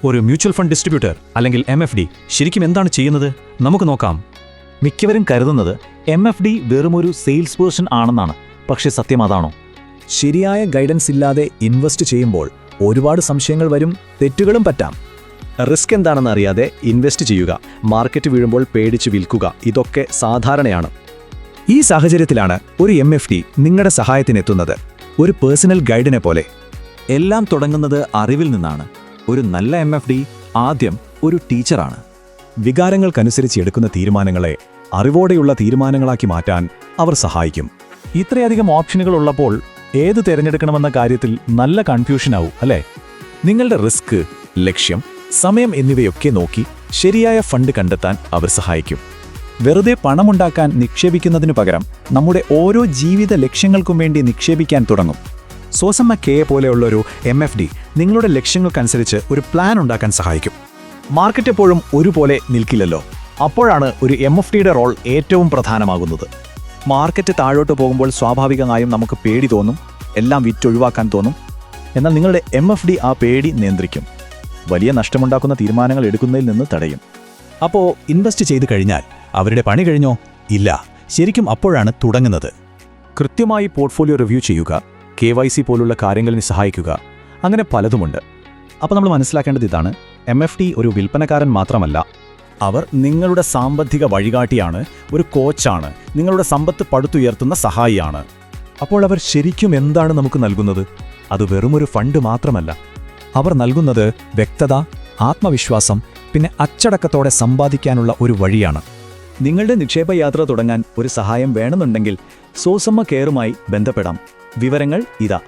ഒരു mutual fund distributor അല്ലെങ്കിൽ MFD ശരിക്കും എന്താണ് ചെയ്യുന്നത്? നമുക്ക് നോക്കാം. മിക്കവരും കരുതുന്നത് MFD വെറുമൊരു സെയിൽസ് പേഴ്സൺ ആണെന്നാണ്. പക്ഷേ സത്യം അതാണോ? ശരിയായ ഗൈഡൻസ് ഇല്ലാതെ ഇൻവെസ്റ്റ് ചെയ്യുമ്പോൾ ഒരുപാട് സംശയങ്ങൾ വരും, തെറ്റുകളും പറ്റാം. റിസ്ക് എന്താണെന്ന് അറിയാതെ ഇൻവെസ്റ്റ് ചെയ്യുക, മാർക്കറ്റ് വീഴുമ്പോൾ പേടിച്ച് വിൽക്കുക, ഇതൊക്കെ സാധാരണയാണ്. ഈ സാഹചര്യത്തിലാണ് ഒരു MFD നിങ്ങളുടെ സഹായത്തിനെത്തുന്നത്, ഒരു പേഴ്സണൽ ഗൈഡിനെ പോലെ. എല്ലാം തുടങ്ങുന്നത് അറിവിൽ നിന്നാണ്. ഒരു നല്ല MFD ആദ്യം ഒരു ടീച്ചറാണ്. വികാരങ്ങൾക്കനുസരിച്ച് എടുക്കുന്ന തീരുമാനങ്ങളെ അറിവോടെയുള്ള തീരുമാനങ്ങളാക്കി മാറ്റാൻ അവർ സഹായിക്കും. ഇത്രയധികം ഓപ്ഷനുകൾ ഉള്ളപ്പോൾ ഏത് തിരഞ്ഞെടുക്കണമെന്ന കാര്യത്തിൽ നല്ല കൺഫ്യൂഷനാവും, അല്ലേ? നിങ്ങളുടെ റിസ്ക്, ലക്ഷ്യം, സമയം എന്നിവയൊക്കെ നോക്കി ശരിയായ ഫണ്ട് കണ്ടെത്താൻ അവർ സഹായിക്കും. വെറുതെ പണമുണ്ടാക്കാൻ നിക്ഷേപിക്കുന്നതിനു പകരം നമ്മുടെ ഓരോ ജീവിത ലക്ഷ്യങ്ങൾക്കും വേണ്ടി നിക്ഷേപിക്കാൻ തുടങ്ങും. സോസമ്മ കെ പോലെയുള്ളൊരു MFD നിങ്ങളുടെ ലക്ഷ്യങ്ങൾക്കനുസരിച്ച് ഒരു പ്ലാൻ ഉണ്ടാക്കാൻ സഹായിക്കും. മാർക്കറ്റ് എപ്പോഴും ഒരുപോലെ നിൽക്കില്ലല്ലോ. അപ്പോഴാണ് ഒരു MFDയുടെ റോൾ ഏറ്റവും പ്രധാനമാകുന്നത്. മാർക്കറ്റ് താഴോട്ട് പോകുമ്പോൾ സ്വാഭാവികമായും നമുക്ക് പേടി തോന്നും, എല്ലാം വിറ്റൊഴിവാക്കാൻ തോന്നും. എന്നാൽ നിങ്ങളുടെ MFD ആ പേടി നിയന്ത്രിക്കും, വലിയ നഷ്ടമുണ്ടാക്കുന്ന തീരുമാനങ്ങൾ എടുക്കുന്നതിൽ നിന്ന് തടയും. അപ്പോൾ ഇൻവെസ്റ്റ് ചെയ്തു കഴിഞ്ഞാൽ അവരുടെ പണി കഴിഞ്ഞോ? ഇല്ല, ശരിക്കും അപ്പോഴാണ് തുടങ്ങുന്നത്. കൃത്യമായി പോർട്ട്ഫോളിയോ റിവ്യൂ ചെയ്യുക, KYC പോലുള്ള കാര്യങ്ങളിന് സഹായിക്കുക, അങ്ങനെ പലതുമുണ്ട്. അപ്പോൾ നമ്മൾ മനസ്സിലാക്കേണ്ടത് ഇതാണ്: MFD ഒരു വിൽപ്പനക്കാരൻ മാത്രമല്ല. അവർ നിങ്ങളുടെ സാമ്പത്തിക വഴികാട്ടിയാണ്, ഒരു കോച്ചാണ്, നിങ്ങളുടെ സമ്പത്ത് പടുത്തുയർത്തുന്ന സഹായിയാണ്. അപ്പോൾ അവർ ശരിക്കും എന്താണ് നമുക്ക് നൽകുന്നത്? അത് വെറുമൊരു ഫണ്ട് മാത്രമല്ല. അവർ നൽകുന്നത് വ്യക്തത, ആത്മവിശ്വാസം, പിന്നെ അച്ചടക്കത്തോടെ സമ്പാദിക്കാനുള്ള ഒരു വഴിയാണ്. നിങ്ങളുടെ നിക്ഷേപയാത്ര തുടങ്ങാൻ ഒരു സഹായം വേണമെന്നുണ്ടെങ്കിൽ സോസമ്മ കെയറുമായി ബന്ധപ്പെടാം. വിവരങ്ങൾ ഇതാ.